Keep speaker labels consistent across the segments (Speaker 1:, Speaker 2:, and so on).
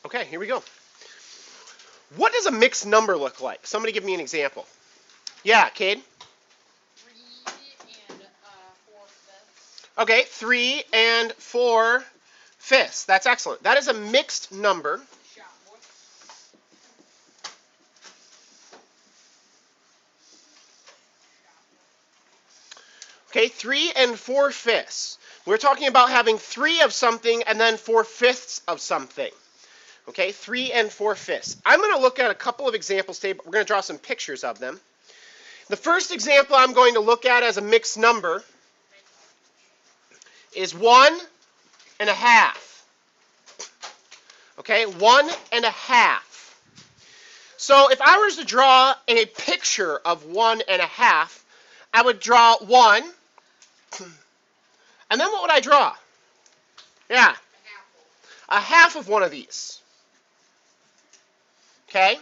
Speaker 1: Okay, here we go. What does a mixed number look like? Somebody give me an example. Yeah, Cade?
Speaker 2: 3 and 4/5.
Speaker 1: Okay, 3 and 4/5. That's excellent. That is a mixed number.
Speaker 2: Shot, boy.
Speaker 1: Okay, 3 and 4/5. We're talking about having 3 of something and then 4/5 of something. Okay, 3 and 4/5. I'm going to look at a couple of examples today, but we're going to draw some pictures of them. The first example I'm going to look at as a mixed number is 1.5. Okay, 1.5. So if I was to draw a picture of 1.5, I would draw 1, and then what would I draw? Yeah, a half of one of these. Okay,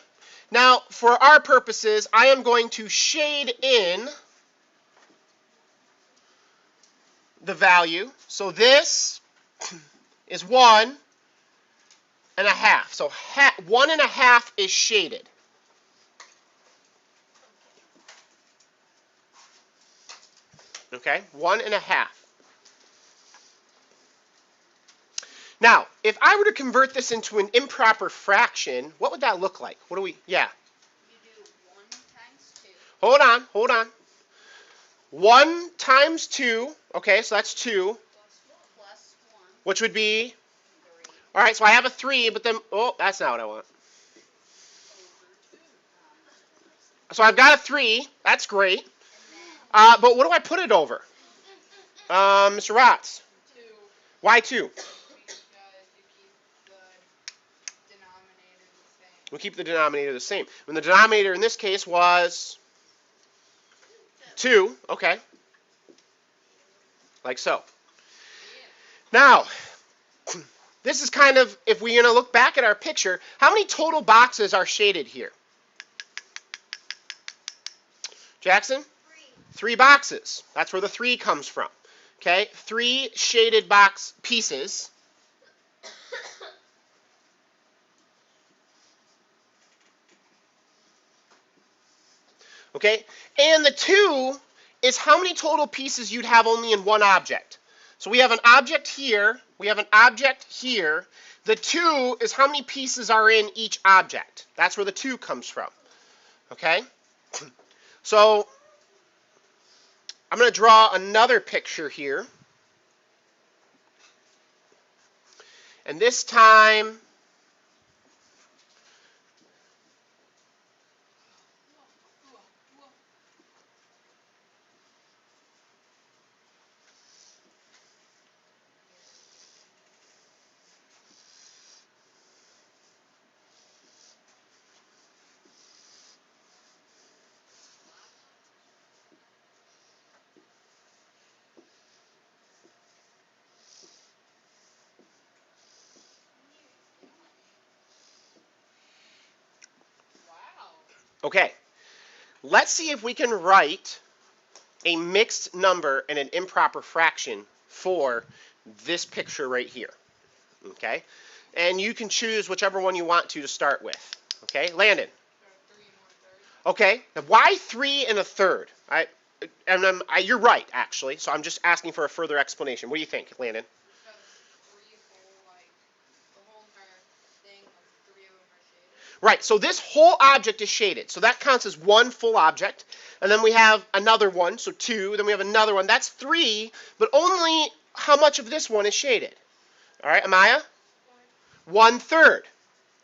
Speaker 1: now for our purposes, I am going to shade in the value. So this is 1.5. So 1.5 is shaded. Okay, 1.5. Now, if I were to convert this into an improper fraction, what would that look like? What do we, yeah.
Speaker 2: You do 1 times 2.
Speaker 1: Hold on. 1 times 2, okay, so that's 2,
Speaker 2: Plus 1.
Speaker 1: which would be,
Speaker 2: 3.
Speaker 1: all right, so I have a 3, but then, oh, that's not what I want.
Speaker 2: Over 2.
Speaker 1: So I've got a 3, that's great, but what do I put it over? Mr. Rotz,
Speaker 2: 2.
Speaker 1: why 2?
Speaker 2: Because you keep the denominator the same.
Speaker 1: We'll keep the denominator the same. When the denominator in this case was 2, okay, like so. Now, this is kind of, if we're going to look back at our picture, how many total boxes are shaded here? Jackson? 3 boxes. That's where the 3 comes from. Okay, 3 shaded box pieces. Okay, and the 2 is how many total pieces you'd have only in one object. So we have an object here, we have an object here. The 2 is how many pieces are in each object. That's where the 2 comes from. Okay, so I'm going to draw another picture here. And this time, okay, let's see if we can write a mixed number and an improper fraction for this picture right here. Okay, and you can choose whichever one you want to start with. Okay, Landon.
Speaker 2: 3 and 1/3.
Speaker 1: Okay, now why 3 and 1/3? You're right, actually, so I'm just asking for a further explanation. What do you think, Landon?
Speaker 2: Because 3 whole, like, the whole entire thing, like 3 of them are shaded.
Speaker 1: Right, so this whole object is shaded. So that counts as one full object. And then we have another one, so 2. Then we have another one. That's 3, but only how much of this one is shaded? All right, Amaya? 1/3.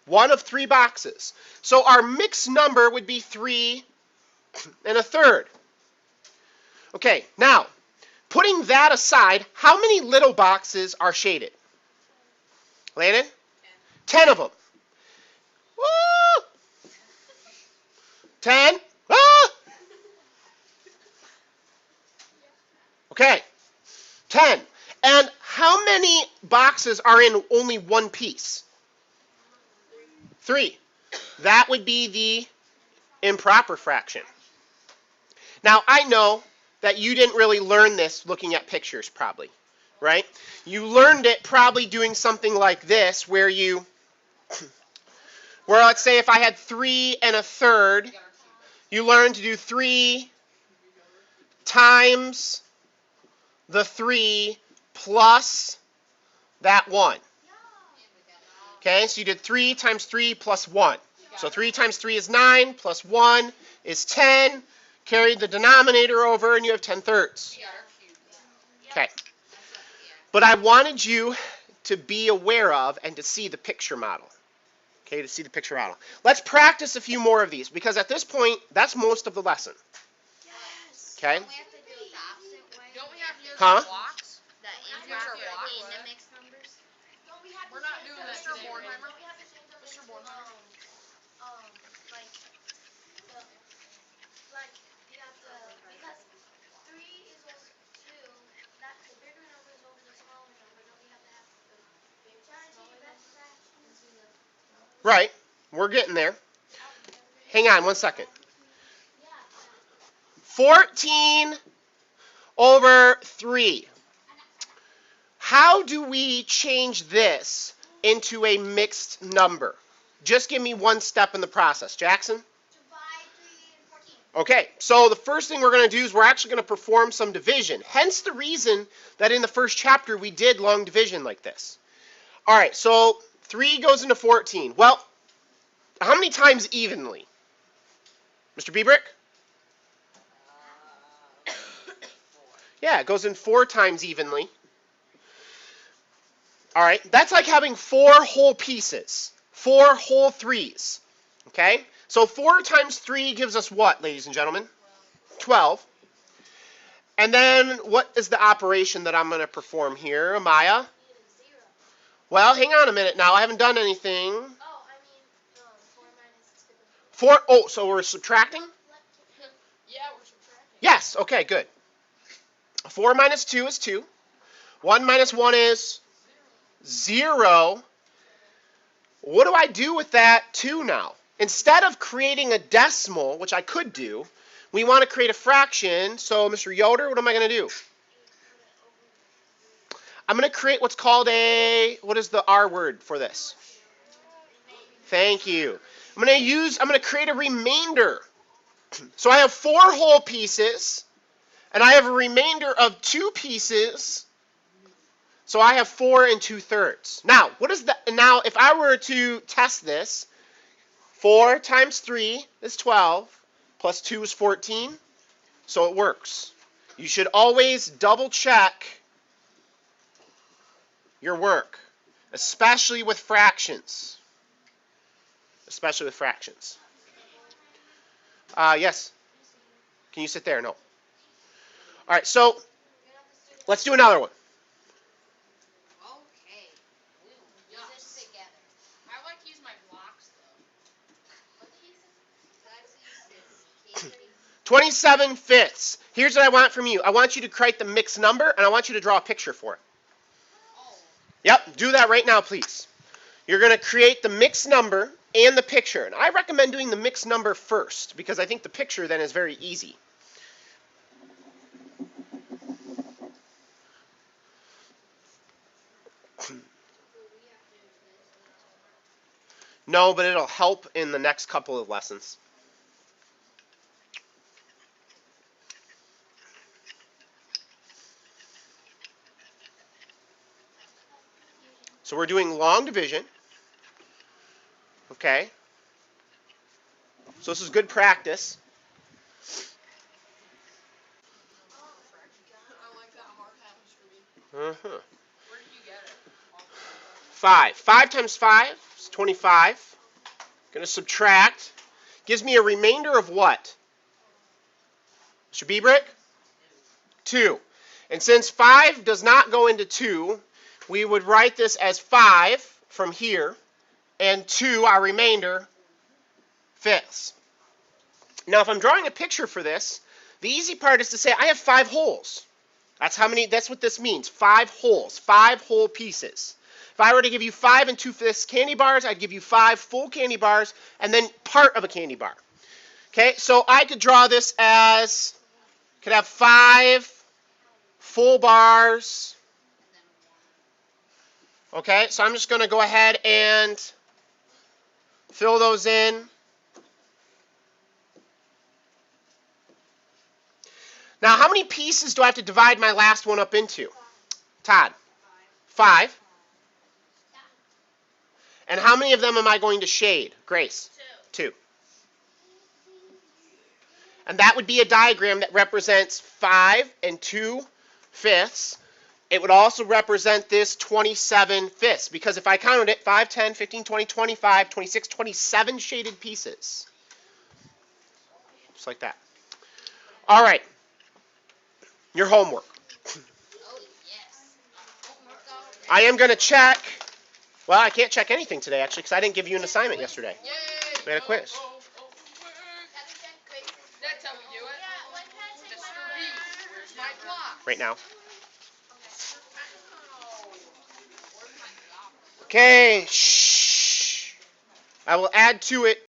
Speaker 1: 1 of 3 boxes. So our mixed number would be 3 and 1/3. Okay, now, putting that aside, how many little boxes are shaded? Landon? 10 of them. Woo! 10? Ah! Okay, 10. And how many boxes are in only one piece? 3. That would be the improper fraction. Now, I know that you didn't really learn this looking at pictures probably, right? You learned it probably doing something like this where you Where let's say if I had 3 1/3, you learn to do 3 times the 3 plus that 1. Okay, so you did 3 times 3 plus 1. So 3 times 3 is 9, plus 1 is 10. Carry the denominator over, and you have 10/3. Okay. But I wanted you to be aware of and to see the picture model. Okay, to see the picture model. Let's practice a few more of these, because at this point, that's most of the lesson.
Speaker 3: Yes.
Speaker 1: Okay?
Speaker 3: Don't we have to do it the opposite way?
Speaker 2: Don't we have to use
Speaker 1: Huh?
Speaker 2: blocks?
Speaker 3: The
Speaker 2: Integer
Speaker 3: improper
Speaker 2: blocks?
Speaker 3: in the mixed numbers?
Speaker 4: Don't we have
Speaker 2: We're
Speaker 4: to
Speaker 2: not
Speaker 4: change
Speaker 2: doing
Speaker 4: them
Speaker 2: that
Speaker 4: into,
Speaker 2: today, right?
Speaker 4: don't we have to change them
Speaker 2: Mr.
Speaker 4: into,
Speaker 2: Bornheimer?
Speaker 4: like, the, like, you have to, because 3 is over 2, that, the bigger number is over the smaller number, don't we have to have the big smaller number into the,
Speaker 1: Right. We're getting there. Hang on one second.
Speaker 4: yeah,
Speaker 1: 14 over 3. How do we change this into a mixed number? Just give me one step in the process. Jackson?
Speaker 4: divide 3 and 14.
Speaker 1: Okay, so the first thing we're going to do is we're actually going to perform some division. Hence the reason that in the first chapter we did long division like this. All right, so 3 goes into 14. Well, how many times evenly? Mr. Biebrick? Yeah, it goes in 4 times evenly. All right, that's like having 4 whole pieces, 4 whole 3s. Okay, so 4 times 3 gives us what, ladies and gentlemen? 12. And then what is the operation that I'm going to perform here, Amaya?
Speaker 4: 0.
Speaker 1: Well, hang on a minute now. I haven't done anything.
Speaker 4: Oh, I mean, 4 minus 2.
Speaker 1: 4, oh, so we're subtracting?
Speaker 2: Yeah, we're subtracting.
Speaker 1: Yes, okay, good. 4 minus 2 is 2. 1 minus 1 is 0. What do I do with that 2 now? Instead of creating a decimal, which I could do, we want to create a fraction. So, Mr. Yoder, what am I going to do? I'm going to create what's called what is the R word for this? Thank you. I'm going to create a remainder. So I have 4 whole pieces, and I have a remainder of 2 pieces. So I have 4 2/3. Now, now if I were to test this, 4 times 3 is 12, plus 2 is 14, so it works. You should always double check your work, especially with fractions. Especially with fractions. Yes? Can you sit there? No. All right, so let's do another one.
Speaker 3: Okay. We will do this together.
Speaker 2: I like to use my blocks, though.
Speaker 3: What do you say?
Speaker 1: 27 fifths. Here's what I want from you. I want you to create the mixed number, and I want you to draw a picture for it.
Speaker 2: Oh.
Speaker 1: Yep, do that right now, please. You're going to create the mixed number and the picture. And I recommend doing the mixed number first, because I think the picture then is very easy. No, but it'll help in the next couple of lessons. So we're doing long division. Okay. So this is good practice.
Speaker 2: I like that hard happens for me.
Speaker 1: Uh-huh.
Speaker 2: Where did you get it?
Speaker 1: 5. 5 times 5 is 25. Going to subtract. Gives me a remainder of what? Mr. Biebrick? 2. And since 5 does not go into 2, we would write this as 5 from here, and 2, our remainder, fifths. Now, if I'm drawing a picture for this, the easy part is to say I have 5 holes. That's what this means. 5 holes, 5 whole pieces. If I were to give you 5 2/5 candy bars, I'd give you 5 full candy bars and then part of a candy bar. Okay, so I could draw this as, could have 5 full bars. Okay, so I'm just going to go ahead and Fill those in. Now, how many pieces do I have to divide my last one up into? Todd? 5. And how many of them am I going to shade? Grace? 2. And that would be a diagram that represents 5 and 2/5. It would also represent this 27/5, because if I counted it, 5, 10, 15, 20, 25, 26, 27 shaded pieces. Just like that. All right. Your homework.
Speaker 3: Oh, yes. Homework already.
Speaker 1: I am going to check. Well, I can't check anything today, actually, because I didn't give you an assignment yesterday.
Speaker 2: Yay!
Speaker 1: We had a quiz.
Speaker 2: That's how we do it.
Speaker 4: Yeah, when can I take
Speaker 2: Mr.
Speaker 4: my
Speaker 2: B, where's my clock?
Speaker 1: Right now.
Speaker 2: Oh, where's my clock?
Speaker 1: Okay. Shh. I will add to it